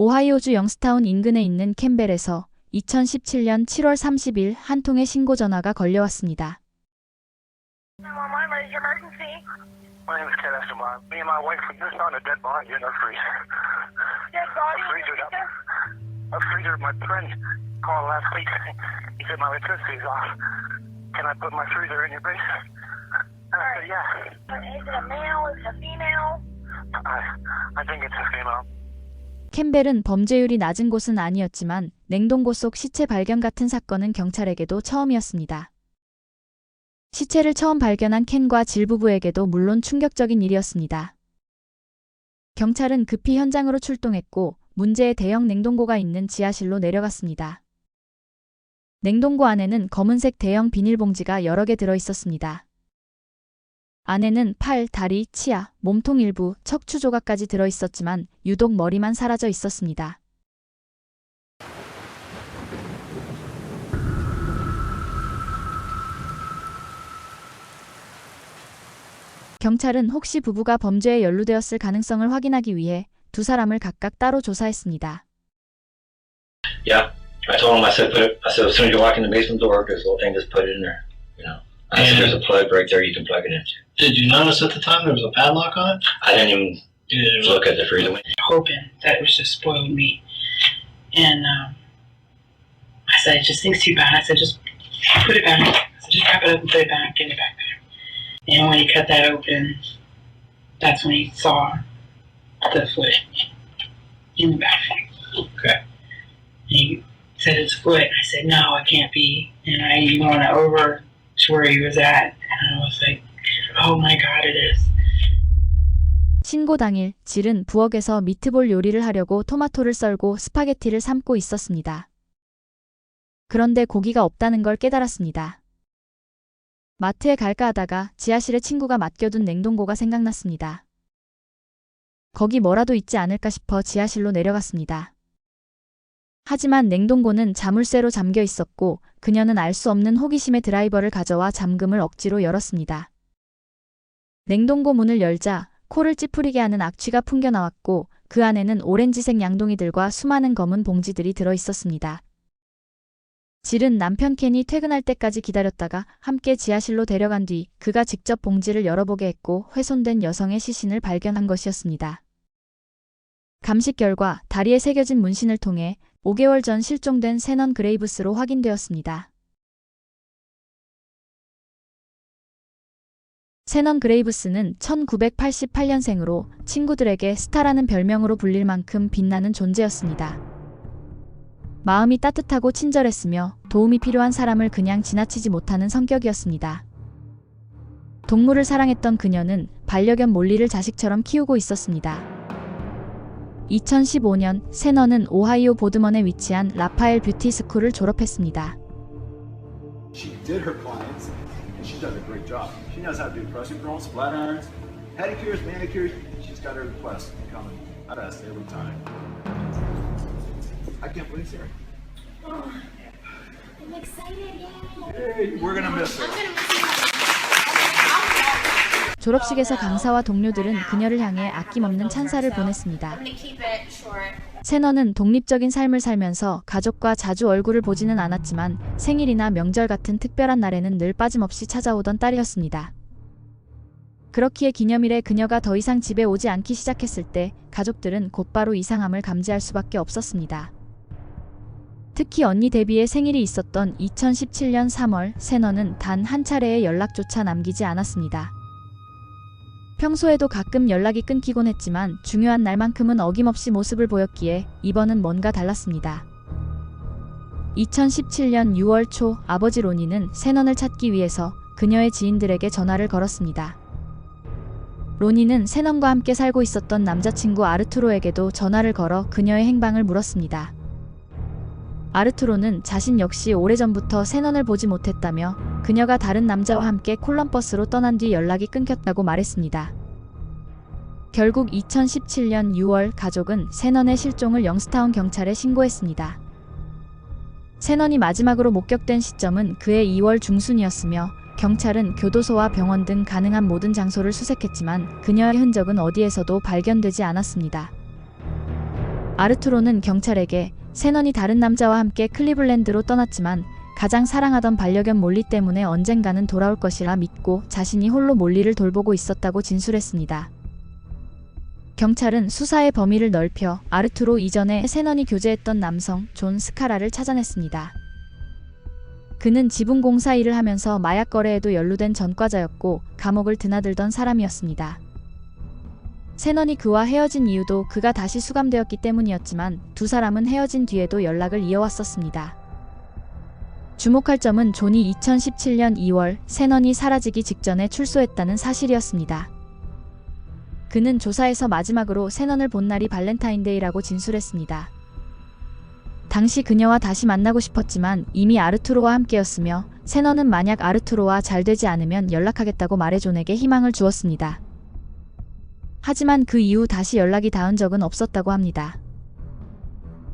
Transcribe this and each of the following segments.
오하이오주 영스타운 인근에 있는 캠벨에서 2017년 7월 30일 한 통의 신고 전화가 걸려왔습니다. My name is Ted Escobar. Me and my wife, we just found a dead body in our freezer. Dead body? A freezer. My friend called last week. He said my electricity's off. Can I put my freezer in your base? I said, yeah. Is it a male? Is it a female? I think it's a female. 캠벨은 범죄율이 낮은 곳은 아니었지만 냉동고 속 시체 발견 같은 사건은 경찰에게도 처음이었습니다. 시체를 처음 발견한 켄과 질 부부에게도 물론 충격적인 일이었습니다. 경찰은 급히 현장으로 출동했고 문제의 대형 냉동고가 있는 지하실로 내려갔습니다. 냉동고 안에는 검은색 대형 비닐봉지가 여러 개 들어 있었습니다. 안에는 팔, 다리, 치아, 몸통 일부, 척추 조각까지 들어 있었지만 유독 머리만 사라져 있었습니다. 경찰은 혹시 부부가 범죄에 연루되었을 가능성을 확인하기 위해 두 사람을 각각 따로 조사했습니다. Yeah, I told him. I said, as soon as you walk in the basement door, there's a little thing, just put it in there. You know, I said, there's a plug right there. You can plug it into. Did you notice at the time there was a padlock on it? I didn't even look at the freezer. Hoping that it was just spoiled meat, and I said, it just stinks too bad. I said, just put it back. I said, just wrap it up and put it back, get it back there. And when he cut that open, that's when he saw the foot in the back. Okay. And he said it's foot. I said, no, it can't be. And I even went over to where he was at, and I was like, oh my God, it is. 신고 당일, 질은 부엌에서 미트볼 요리를 하려고 토마토를 썰고 스파게티를 삶고 있었습니다. 그런데 고기가 없다는 걸 깨달았습니다. 마트에 갈까 하다가 지하실에 친구가 맡겨둔 냉동고가 생각났습니다. 거기 뭐라도 있지 않을까 싶어 지하실로 내려갔습니다. 하지만 냉동고는 자물쇠로 잠겨 있었고 그녀는 알 수 없는 호기심의 드라이버를 가져와 잠금을 억지로 열었습니다. 냉동고 문을 열자 코를 찌푸리게 하는 악취가 풍겨나왔고 그 안에는 오렌지색 양동이들과 수많은 검은 봉지들이 들어 있었습니다. 질은 남편 켄이 퇴근할 때까지 기다렸다가 함께 지하실로 데려간 뒤 그가 직접 봉지를 열어보게 했고 훼손된 여성의 시신을 발견한 것이었습니다. 감식 결과 다리에 새겨진 문신을 통해 5개월 전 실종된 세넌 그레이브스로 확인되었습니다. 세넌 그레이브스는 1988년생으로 친구들에게 스타라는 별명으로 불릴 만큼 빛나는 존재였습니다. 마음이 따뜻하고 친절했으며 도움이 필요한 사람을 그냥 지나치지 못하는 성격이었습니다. 동물을 사랑했던 그녀는 반려견 몰리를 자식처럼 키우고 있었습니다. 2015년 세넌은 오하이오 보드먼에 위치한 라파엘 뷰티 스쿨을 졸업했습니다. She did her clients, and she does a great job. She knows how to do pressing curls, flat irons, pedicures, manicures. She's got her requests coming fast every time. I can't believe it's here. Oh, I'm excited. Hey, we're gonna miss her. I'm gonna miss you. 졸업식에서 강사와 동료들은 그녀를 향해 아낌없는 찬사를 보냈습니다. I'm gonna keep it short. 세넌은 독립적인 삶을 살면서 가족과 자주 얼굴을 보지는 않았지만 생일이나 명절 같은 특별한 날에는 늘 빠짐없이 찾아오던 딸이었습니다. 그렇기에 기념일에 그녀가 더 이상 집에 오지 않기 시작했을 때 가족들은 곧바로 이상함을 감지할 수밖에 없었습니다. 특히 언니 데비의 생일이 있었던 2017년 3월 세넌은 단 한 차례의 연락조차 남기지 않았습니다. 평소에도 가끔 연락이 끊기곤 했지만 중요한 날만큼은 어김없이 모습을 보였기에 이번은 뭔가 달랐습니다. 2017년 6월 초 아버지 로니는 세넌을 찾기 위해서 그녀의 지인들에게 전화를 걸었습니다. 로니는 세넌과 함께 살고 있었던 남자친구 아르투로에게도 전화를 걸어 그녀의 행방을 물었습니다. 아르투로는 자신 역시 오래전부터 세넌을 보지 못했다며 그녀가 다른 남자와 함께 콜럼버스로 떠난 뒤 연락이 끊겼다고 말했습니다. 결국 2017년 6월 가족은 세넌의 실종을 영스타운 경찰에 신고했습니다. 세넌이 마지막으로 목격된 시점은 그해 2월 중순이었으며 경찰은 교도소와 병원 등 가능한 모든 장소를 수색했지만 그녀의 흔적은 어디에서도 발견되지 않았습니다. 아르투로는 경찰에게 세넌이 다른 남자와 함께 클리블랜드로 떠났지만 가장 사랑하던 반려견 몰리 때문에 언젠가는 돌아올 것이라 믿고 자신이 홀로 몰리를 돌보고 있었다고 진술했습니다. 경찰은 수사의 범위를 넓혀 아르투로 이전에 세넌이 교제했던 남성 존 스카라를 찾아냈습니다. 그는 지붕 공사 일을 하면서 마약 거래에도 연루된 전과자였고 감옥을 드나들던 사람이었습니다. 세넌이 그와 헤어진 이유도 그가 다시 수감되었기 때문이었지만 두 사람은 헤어진 뒤에도 연락을 이어왔었습니다. 주목할 점은 존이 2017년 2월 세넌이 사라지기 직전에 출소했다는 사실이었습니다. 그는 조사에서 마지막으로 세넌을 본 날이 발렌타인데이라고 진술했습니다. 당시 그녀와 다시 만나고 싶었지만 이미 아르투로와 함께였으며 세넌은 만약 아르투로와 잘 되지 않으면 연락하겠다고 말해 존에게 희망을 주었습니다. 하지만 그 이후 다시 연락이 닿은 적은 없었다고 합니다.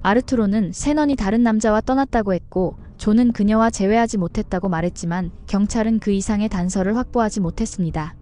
아르투로는 세넌이 다른 남자와 떠났다고 했고 존은 그녀와 재회하지 못했다고 말했지만 경찰은 그 이상의 단서를 확보하지 못했습니다.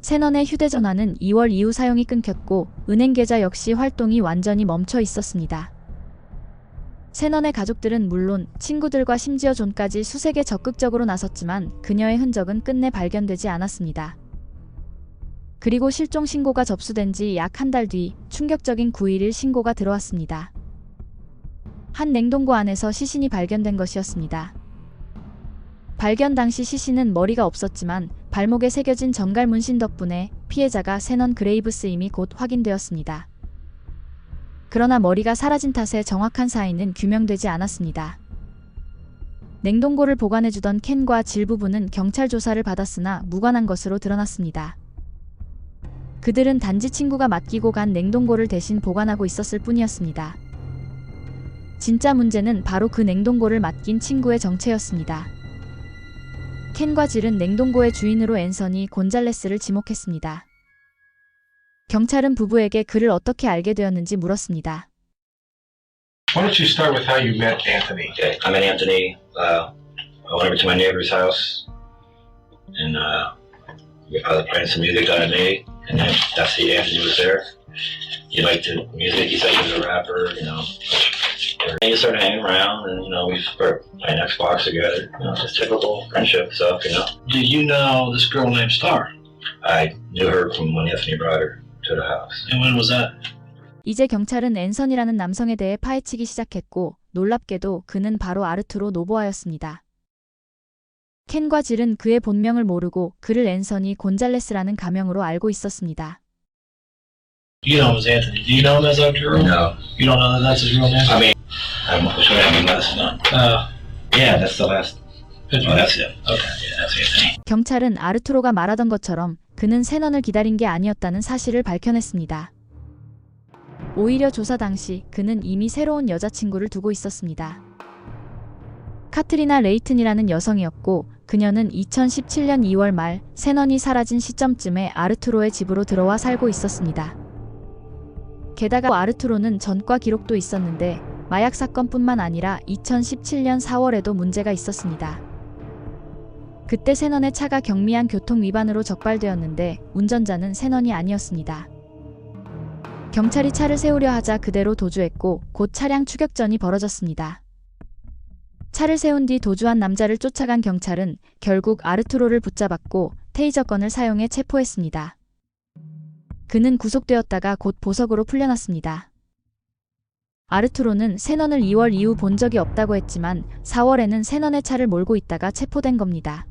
세넌의 휴대전화는 2월 이후 사용이 끊겼고 은행 계좌 역시 활동이 완전히 멈춰 있었습니다. 세넌의 가족들은 물론 친구들과 심지어 존까지 수색에 적극적으로 나섰지만 그녀의 흔적은 끝내 발견되지 않았습니다. 그리고 실종 신고가 접수된 지 약 한 달 뒤 충격적인 9일 신고가 들어왔습니다. 한 냉동고 안에서 시신이 발견된 것이었습니다. 발견 당시 시신은 머리가 없었지만 발목에 새겨진 정갈 문신 덕분에 피해자가 세넌 그레이브스임이 곧 확인되었습니다. 그러나 머리가 사라진 탓에 정확한 사인은 규명되지 않았습니다. 냉동고를 보관해주던 켄과 질 부부는 경찰 조사를 받았으나 무관한 것으로 드러났습니다. 그들은 단지 친구가 맡기고 간 냉동고를 대신 보관하고 있었을 뿐이었습니다. 진짜 문제는 바로 그 냉동고를 맡긴 친구의 정체였습니다. 켄과 질은 냉동고의 주인으로 앤서니 곤잘레스를 지목했습니다. 경찰은 부부에게 그를 어떻게 알게 되었는지 물었습니다. Why don't you start with how you met Anthony? Okay, I met Anthony. I went over to my neighbor's house, and I was playing some music that I made, and then that's the Anthony was there. He liked the music. He said he was a rapper, you know. And he just started hanging around, and you know, we started playing Xbox together. You know, just typical friendship stuff, you know. Do you know this girl named Star? I knew her from when Anthony brought her to the house. And when was that? 이제 경찰은 앤선이라는 남성에 대해 파헤치기 시작했고 놀랍게도 그는 바로 아르투로 노보아였습니다. 켄과 질은 그의 본명을 모르고 그를 앤서니 곤잘레스라는 가명으로 알고 있었습니다. You know him as Anthony. Do you know him as Arturo? No, You don't know that that's his real name? I mean, I'm sure I have the last one. Yeah, that's the last. Oh, that's it. Okay, yeah, that's Anthony. 경찰은 아르투로가 말하던 것처럼 그는 세넌을 기다린 게 아니었다는 사실을 밝혀냈습니다. 오히려 조사 당시 그는 이미 새로운 여자친구를 두고 있었습니다. 카트리나 레이튼이라는 여성이었고 그녀는 2017년 2월 말 세넌이 사라진 시점쯤에 아르투로의 집으로 들어와 살고 있었습니다. 게다가 아르투로는 전과 기록도 있었는데 마약 사건뿐만 아니라 2017년 4월에도 문제가 있었습니다. 그때 세넌의 차가 경미한 교통 위반으로 적발되었는데 운전자는 세넌이 아니었습니다. 경찰이 차를 세우려 하자 그대로 도주했고 곧 차량 추격전이 벌어졌습니다. 차를 세운 뒤 도주한 남자를 쫓아간 경찰은 결국 아르투로를 붙잡았고 테이저건을 사용해 체포했습니다. 그는 구속되었다가 곧 보석으로 풀려났습니다. 아르투로는 세넌을 2월 이후 본 적이 없다고 했지만 4월에는 세넌의 차를 몰고 있다가 체포된 겁니다.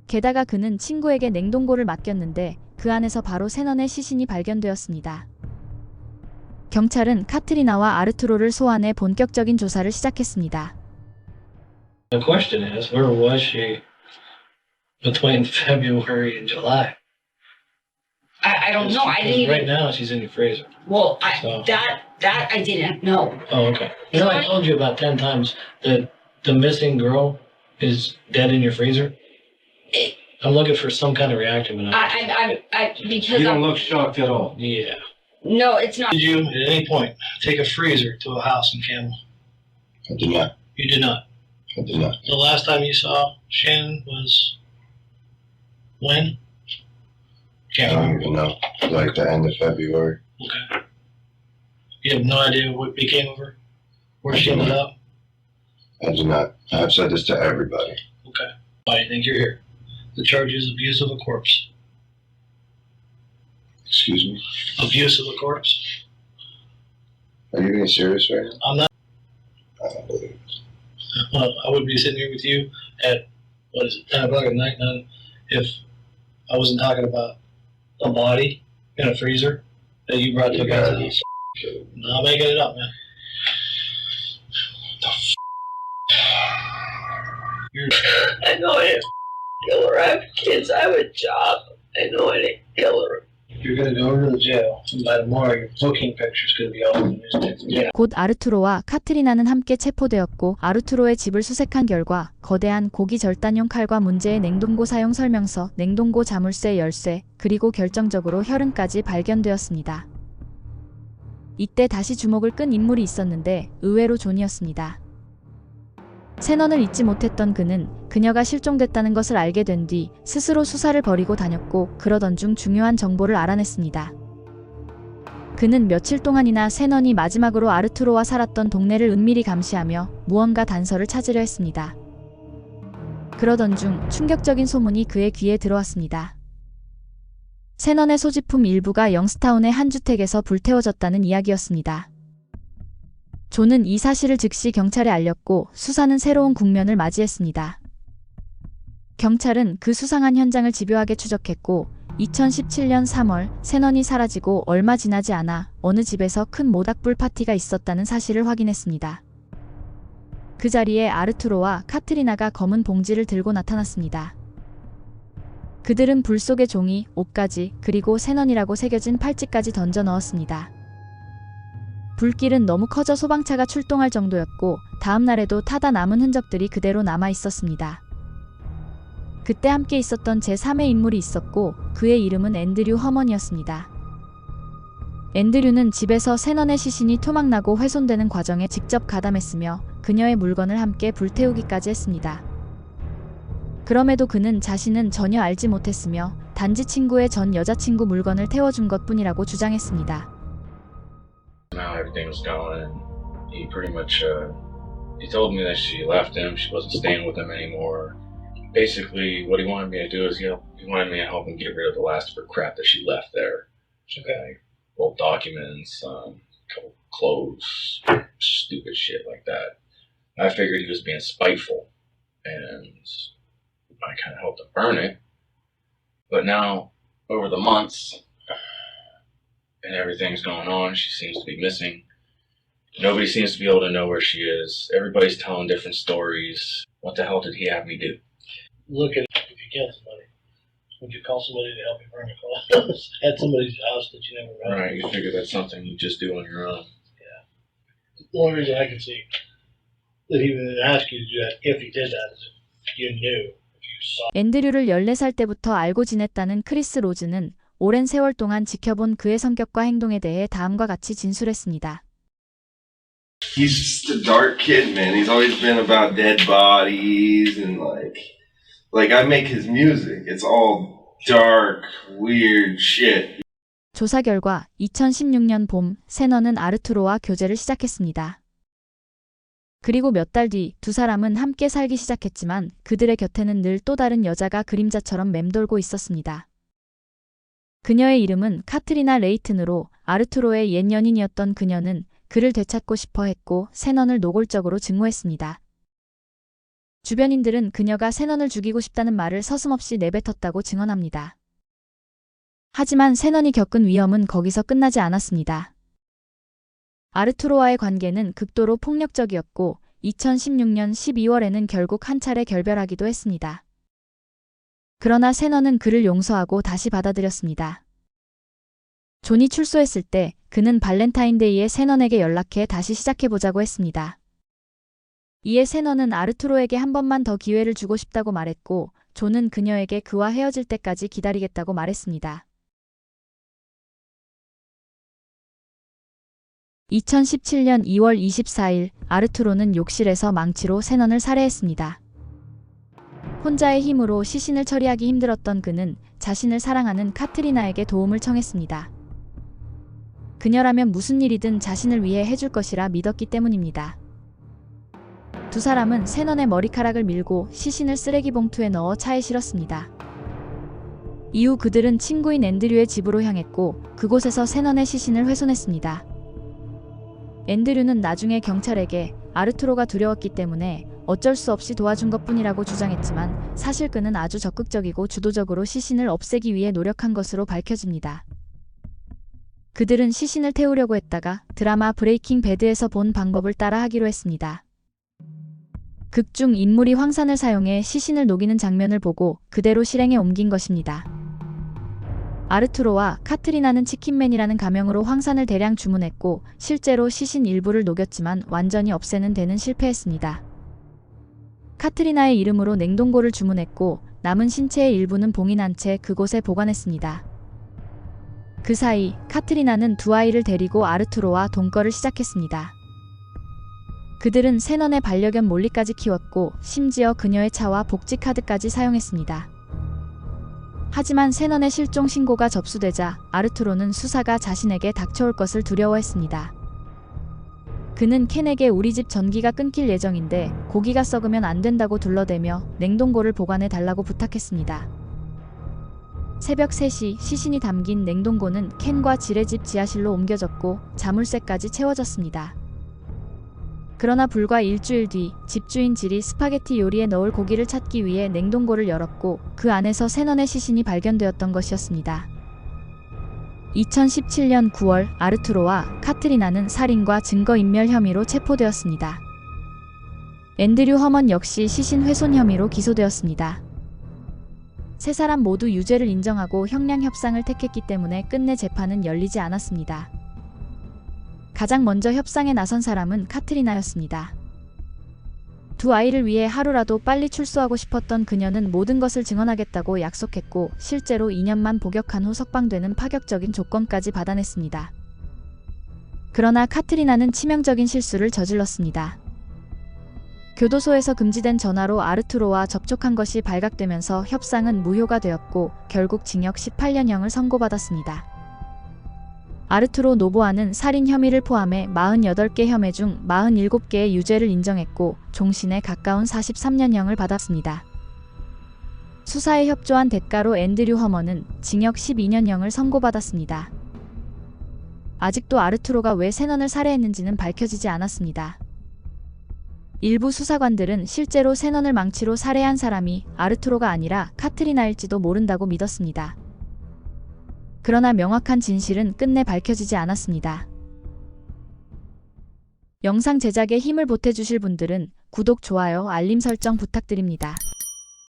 게다가 그는 친구에게 냉동고를 맡겼는데 그 안에서 바로 세넌의 시신이 발견되었습니다. 경찰은 카트리나와 아르투로를 소환해 본격적인 조사를 시작했습니다. The question is, where was she between February and July? I don't know. I didn't Right even. now, she's in your freezer. Well, So- that I didn't know. Oh, okay. You know, I told you about 10 times that the missing girl is dead in your freezer. I'm looking for some kind of reaction. But I because You don't I'm, look shocked at all. yeah. no, it's not. Did you, at any point, take a freezer to a house in Campbell? I did not. You did not. I did not. The last time you saw Shannon was when? I Can't don't remember. even know. Like the end of February. Okay. You have no idea what became of her? Where she ended up? I do not. I've said this to everybody. Okay. Why do you think you're here? The charge is abuse of a corpse. Excuse me? Abuse of a corpse? Are you being serious right now? I'm not. I don't believe it. I would be sitting here with you at, 10 o'clock at night, none, if I wasn't talking about a body in a freezer that you brought to You a guy's gotta be house. kidding. No, I'm making it up, man. I know I didn't kill her. I have kids. I have a job. I know I didn't kill her. You're gonna go over to the jail, and by tomorrow your booking picture's gonna be all over the newspaper. Yeah. 곧 아르투로와 카트리나는 함께 체포되었고 아르투로의 집을 수색한 결과 거대한 고기 절단용 칼과 문제의 냉동고 사용 설명서, 냉동고 자물쇠 열쇠, 그리고 결정적으로 혈흔까지 발견되었습니다. 이때 다시 주목을 끈 인물이 있었는데 의외로 존이었습니다. 세넌을 잊지 못했던 그는 그녀가 실종됐다는 것을 알게 된 뒤 스스로 수사를 벌이고 다녔고 그러던 중 중요한 정보를 알아냈습니다. 그는 며칠 동안이나 세넌이 마지막으로 아르투로와 살았던 동네를 은밀히 감시하며 무언가 단서를 찾으려 했습니다. 그러던 중 충격적인 소문이 그의 귀에 들어왔습니다. 세넌의 소지품 일부가 영스타운의 한 주택에서 불태워졌다는 이야기였습니다. 존은 이 사실을 즉시 경찰에 알렸고 수사는 새로운 국면을 맞이했습니다. 경찰은 그 수상한 현장을 집요하게 추적했고 2017년 3월 세넌이 사라지고 얼마 지나지 않아 어느 집에서 큰 모닥불 파티가 있었다는 사실을 확인했습니다. 그 자리에 아르투로와 카트리나가 검은 봉지를 들고 나타났습니다. 그들은 불 속에 종이, 옷가지, 그리고 세넌이라고 새겨진 팔찌까지 던져 넣었습니다. 불길은 너무 커져 소방차가 출동할 정도였고 다음 날에도 타다 남은 흔적들이 그대로 남아 있었습니다. 그때 함께 있었던 제3의 인물이 있었고 그의 이름은 앤드류 허먼이었습니다. 앤드류는 집에서 세넌의 시신이 토막나고 훼손되는 과정에 직접 가담했으며 그녀의 물건을 함께 불태우기까지 했습니다. 그럼에도 그는 자신은 전혀 알지 못했으며 단지 친구의 전 여자친구 물건을 태워준 것뿐이라고 주장했습니다. How everything was going, and he pretty much he told me that she left him, she wasn't staying with him anymore. Basically, what he wanted me to do is he wanted me to help him get rid of the last of her crap that she left there. Okay, old documents, couple clothes, stupid shit like that. I figured he was being spiteful, and I kind of helped him burn it. But now, over the months, and everything's going on, she seems to be missing. Nobody seems to be able to know where she is. Everybody's telling different stories. What the hell did he have me do? Look at if you killed somebody. Would you call somebody to help you burn a house? At somebody's house that you never met? Right, you figure that's something you just do on your own. The only reason I can see that he would ask you to do that, if he did that, is if you knew, if you saw. 앤드류를 14살 때부터 알고 지냈다는 크리스 로즈는 오랜 세월 동안 지켜본 그의 성격과 행동에 대해 다음과 같이 진술했습니다. He's just a dark kid, man. He's always been about dead bodies and like I make his music. It's all dark, weird shit. 조사 결과 2016년 봄 세넌은 아르투로와 교제를 시작했습니다. 그리고 몇 달 뒤 두 사람은 함께 살기 시작했지만 그들의 곁에는 늘 또 다른 여자가 그림자처럼 맴돌고 있었습니다. 그녀의 이름은 카트리나 레이튼으로 아르투로의 옛 연인이었던 그녀는 그를 되찾고 싶어 했고 세넌을 노골적으로 증오했습니다. 주변인들은 그녀가 세넌을 죽이고 싶다는 말을 서슴없이 내뱉었다고 증언합니다. 하지만 세넌이 겪은 위험은 거기서 끝나지 않았습니다. 아르투로와의 관계는 극도로 폭력적이었고 2016년 12월에는 결국 한 차례 결별하기도 했습니다. 그러나 세넌은 그를 용서하고 다시 받아들였습니다. 존이 출소했을 때 그는 발렌타인데이에 세넌에게 연락해 다시 시작해보자고 했습니다. 이에 세넌은 아르투로에게 한 번만 더 기회를 주고 싶다고 말했고 존은 그녀에게 그와 헤어질 때까지 기다리겠다고 말했습니다. 2017년 2월 24일 아르투로는 욕실에서 망치로 세넌을 살해했습니다. 혼자의 힘으로 시신을 처리하기 힘들었던 그는 자신을 사랑하는 카트리나에게 도움을 청했습니다. 그녀라면 무슨 일이든 자신을 위해 해줄 것이라 믿었기 때문입니다. 두 사람은 세넌의 머리카락을 밀고 시신을 쓰레기 봉투에 넣어 차에 실었습니다. 이후 그들은 친구인 앤드류의 집으로 향했고 그곳에서 세넌의 시신을 훼손했습니다. 앤드류는 나중에 경찰에게 아르투로가 두려웠기 때문에 어쩔 수 없이 도와준 것뿐이라고 주장했지만 사실 그는 아주 적극적이고 주도적으로 시신을 없애기 위해 노력한 것으로 밝혀집니다. 그들은 시신을 태우려고 했다가 드라마 브레이킹 배드에서 본 방법을 따라 하기로 했습니다. 극 중 인물이 황산을 사용해 시신을 녹이는 장면을 보고 그대로 실행에 옮긴 것입니다. 아르투로와 카트리나는 치킨맨이라는 가명으로 황산을 대량 주문했고 실제로 시신 일부를 녹였지만 완전히 없애는 데는 실패했습니다. 카트리나의 이름으로 냉동고를 주문했고 남은 신체의 일부는 봉인한 채 그곳에 보관했습니다. 그 사이 카트리나는 두 아이를 데리고 아르투로와 동거를 시작했습니다. 그들은 세넌의 반려견 몰리까지 키웠고 심지어 그녀의 차와 복지카드까지 사용했습니다. 하지만 세넌의 실종 신고가 접수되자 아르투로는 수사가 자신에게 닥쳐올 것을 두려워했습니다. 그는 켄에게 우리 집 전기가 끊길 예정인데 고기가 썩으면 안 된다고 둘러대며 냉동고를 보관해 달라고 부탁했습니다. 새벽 3시 시신이 담긴 냉동고는 켄과 질의 집 지하실로 옮겨졌고 자물쇠까지 채워졌습니다. 그러나 불과 일주일 뒤 집주인 질이 스파게티 요리에 넣을 고기를 찾기 위해 냉동고를 열었고 그 안에서 세넌의 시신이 발견되었던 것이었습니다. 2017년 9월 아르투로와 카트리나는 살인과 증거인멸 혐의로 체포되었습니다. 앤드류 허먼 역시 시신 훼손 혐의로 기소되었습니다. 세 사람 모두 유죄를 인정하고 형량 협상을 택했기 때문에 끝내 재판은 열리지 않았습니다. 가장 먼저 협상에 나선 사람은 카트리나였습니다. 두 아이를 위해 하루라도 빨리 출소하고 싶었던 그녀는 모든 것을 증언하겠다고 약속했고 실제로 2년만 복역한 후 석방되는 파격적인 조건까지 받아냈습니다. 그러나 카트리나는 치명적인 실수를 저질렀습니다. 교도소에서 금지된 전화로 아르투로와 접촉한 것이 발각되면서 협상은 무효가 되었고 결국 징역 18년형을 선고받았습니다. 아르투로 노보아는 살인 혐의를 포함해 48개 혐의 중 47개의 유죄를 인정했고 종신에 가까운 43년형을 받았습니다. 수사에 협조한 대가로 앤드류 허먼은 징역 12년형을 선고받았습니다. 아직도 아르투로가 왜 세넌을 살해했는지는 밝혀지지 않았습니다. 일부 수사관들은 실제로 세넌을 망치로 살해한 사람이 아르투로가 아니라 카트리나일지도 모른다고 믿었습니다. 그러나 명확한 진실은 끝내 밝혀지지 않았습니다. 영상 제작에 힘을 보태주실 분들은 구독, 좋아요, 알림 설정 부탁드립니다.